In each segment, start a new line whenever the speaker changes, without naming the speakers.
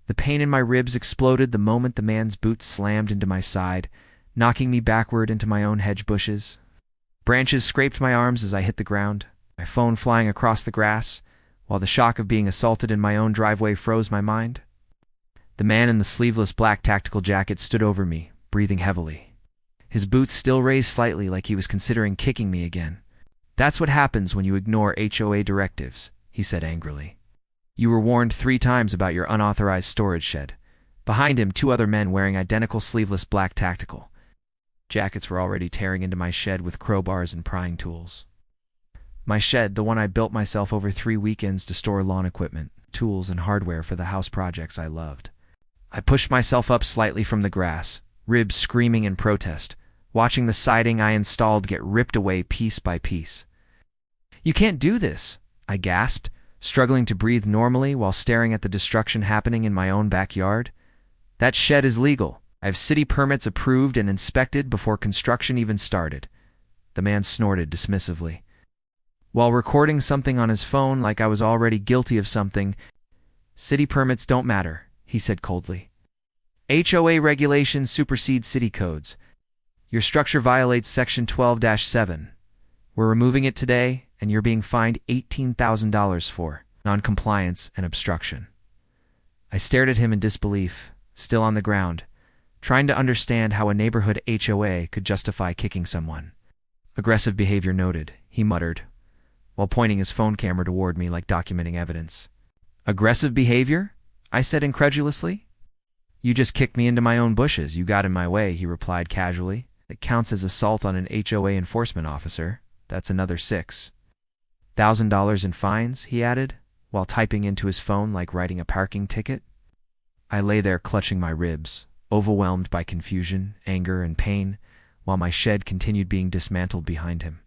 The pain in my ribs exploded the moment the man's boots slammed into my side, knocking me backward into my own hedge bushes. Branches scraped my arms as I hit the ground, my phone flying across the grass, while the shock of being assaulted in my own driveway froze my mind. The man in the sleeveless black tactical jacket stood over me, breathing heavily. His boots still raised slightly like he was considering kicking me again. "That's what happens when you ignore HOA directives," he said angrily. "You were warned 3 times about your unauthorized storage shed." Behind him, 2 other men wearing identical sleeveless black tactical jackets were already tearing into my shed with crowbars and prying tools. My shed, the one I built myself over 3 weekends to store lawn equipment, tools, and hardware for the house projects I loved. I pushed myself up slightly from the grass, ribs screaming in protest, watching the siding I installed get ripped away piece by piece. "You can't do this," I gasped, struggling to breathe normally while staring at the destruction happening in my own backyard. "That shed is legal. I have city permits approved and inspected before construction even started." The man snorted dismissively, while recording something on his phone like I was already guilty of something. "City permits don't matter," he said coldly. "HOA regulations supersede city codes. Your structure violates Section 12-7. We're removing it today, and you're being fined $18,000 for non-compliance and obstruction." I stared at him in disbelief, still on the ground, trying to understand how a neighborhood HOA could justify kicking someone. "Aggressive behavior noted," he muttered, while pointing his phone camera toward me like documenting evidence. "Aggressive behavior?" I said incredulously. "You just kicked me into my own bushes. You got in my way," he replied casually. "It counts as assault on an HOA enforcement officer. That's another $6,000 in fines," he added, while typing into his phone like writing a parking ticket. I lay there clutching my ribs, overwhelmed by confusion, anger, and pain, while my shed continued being dismantled behind him.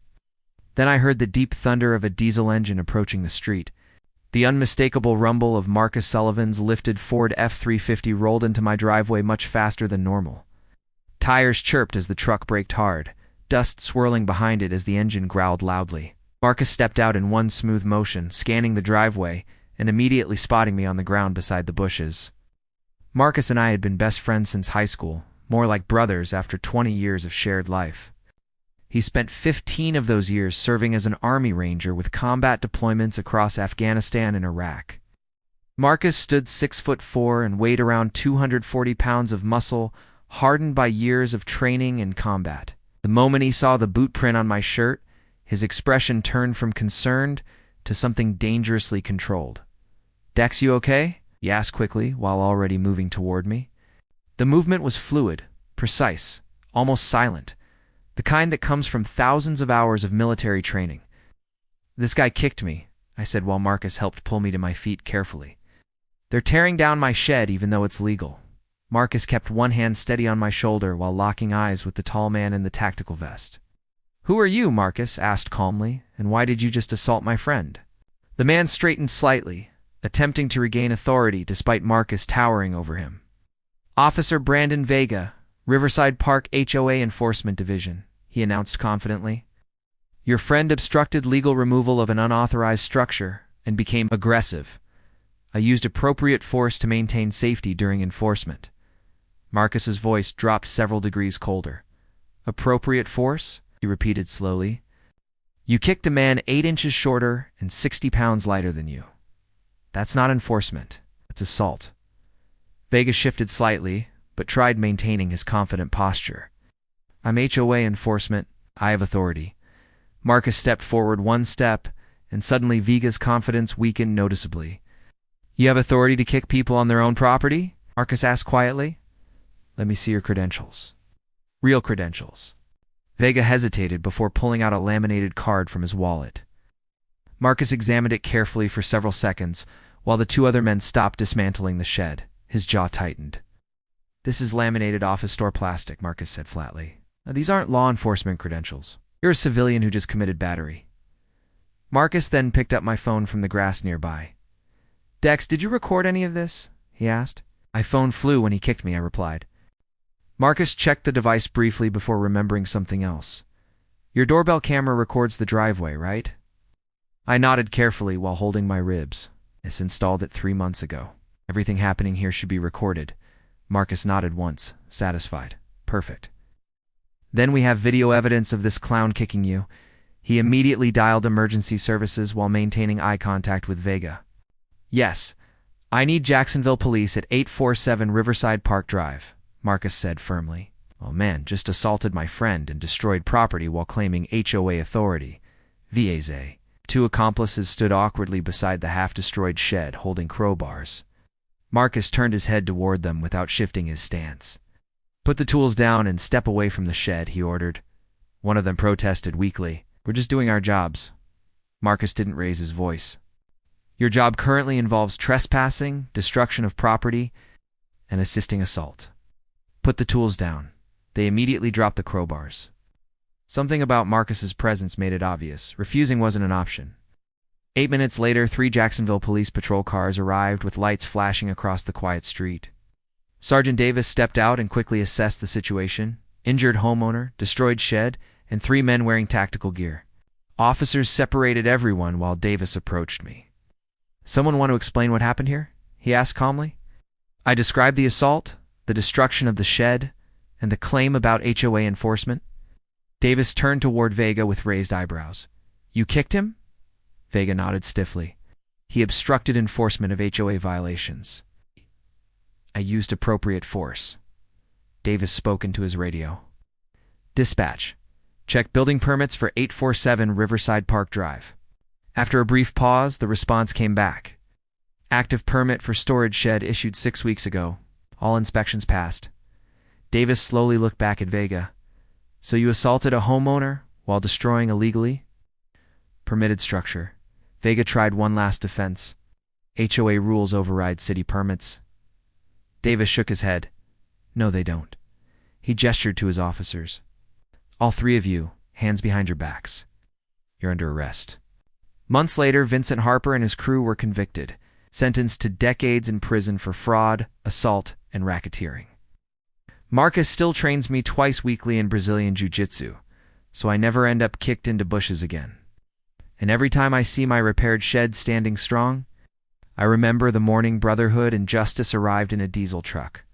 Then I heard the deep thunder of a diesel engine approaching the street. The unmistakable rumble of Marcus Sullivan's lifted Ford F-350 rolled into my driveway much faster than normal. Tires chirped as the truck braked hard, dust swirling behind it as the engine growled loudly. Marcus stepped out in one smooth motion, scanning the driveway, and immediately spotting me on the ground beside the bushes. Marcus and I had been best friends since high school, more like brothers after 20 years of shared life. He spent 15 of those years serving as an Army Ranger with combat deployments across Afghanistan and Iraq. Marcus stood 6'4" and weighed around 240 pounds of muscle, hardened by years of training and combat. The moment he saw the boot print on my shirt, his expression turned from concerned to something dangerously controlled. "Dex, you okay?" he asked quickly while already moving toward me. The movement was fluid, precise, almost silent, the kind that comes from thousands of hours of military training. "This guy kicked me," I said while Marcus helped pull me to my feet carefully. "They're tearing down my shed even though it's legal." Marcus kept one hand steady on my shoulder while locking eyes with the tall man in the tactical vest. "Who are you?" Marcus asked calmly, "and why did you just assault my friend?" The man straightened slightly, attempting to regain authority despite Marcus towering over him. "Officer Brandon Vega, Riverside Park HOA Enforcement Division," he announced confidently. "Your friend obstructed legal removal of an unauthorized structure and became aggressive. I used appropriate force to maintain safety during enforcement." Marcus's voice dropped several degrees colder. "Appropriate force?" he repeated slowly. "You kicked a man 8 inches shorter and 60 pounds lighter than you. That's not enforcement. It's assault." Vega shifted slightly, but tried maintaining his confident posture. "I'm HOA enforcement. I have authority." Marcus stepped forward one step, and suddenly Vega's confidence weakened noticeably. "You have authority to kick people on their own property?" Marcus asked quietly. "Let me see your credentials." "Real credentials." Vega hesitated before pulling out a laminated card from his wallet. Marcus examined it carefully for several seconds, while the 2 other men stopped dismantling the shed. His jaw tightened. "This is laminated office store plastic," Marcus said flatly. "These aren't law enforcement credentials. You're a civilian who just committed battery." Marcus then picked up my phone from the grass nearby. "Dex, did you record any of this?" he asked. "My phone flew when he kicked me," I replied. Marcus checked the device briefly before remembering something else. "Your doorbell camera records the driveway, right?" I nodded carefully while holding my ribs. "It's installed it 3 months ago." Everything happening here should be recorded. Marcus nodded once, satisfied. Perfect. Then we have video evidence of this clown kicking you. He immediately dialed emergency services while maintaining eye contact with Vega. Yes, I need Jacksonville police at 847 Riverside Park Drive, Marcus said firmly. Oh man, just assaulted my friend and destroyed property while claiming HOA authority. VAZ. Two accomplices stood awkwardly beside the half-destroyed shed, holding crowbars. Marcus turned his head toward them without shifting his stance. Put the tools down and step away from the shed, he ordered. One of them protested weakly. We're just doing our jobs. Marcus didn't raise his voice. Your job currently involves trespassing, destruction of property, and assisting assault. Put the tools down. They immediately dropped the crowbars. Something about Marcus's presence made it obvious. Refusing wasn't an option. 8 minutes later, 3 Jacksonville police patrol cars arrived with lights flashing across the quiet street. Sergeant Davis stepped out and quickly assessed the situation. Injured homeowner, destroyed shed, and 3 men wearing tactical gear. Officers separated everyone while Davis approached me. Someone want to explain what happened here? He asked calmly. I described the assault, the destruction of the shed, and the claim about HOA enforcement. Davis turned toward Vega with raised eyebrows. You kicked him? Vega nodded stiffly. He obstructed enforcement of HOA violations. I used appropriate force. Davis spoke into his radio. Dispatch. Check building permits for 847 Riverside Park Drive. After a brief pause, the response came back. Active permit for storage shed issued 6 weeks ago. All inspections passed. Davis slowly looked back at Vega. So you assaulted a homeowner while destroying illegally? Permitted structure. Vega tried one last defense. HOA rules override city permits. Davis shook his head. No, they don't. He gestured to his officers. All 3 of you, hands behind your backs. You're under arrest. Months later, Vincent Harper and his crew were convicted, sentenced to decades in prison for fraud, assault, and racketeering. Marcus still trains me twice weekly in Brazilian Jiu-Jitsu, so I never end up kicked into bushes again. And every time I see my repaired shed standing strong, I remember the morning brotherhood and justice arrived in a diesel truck.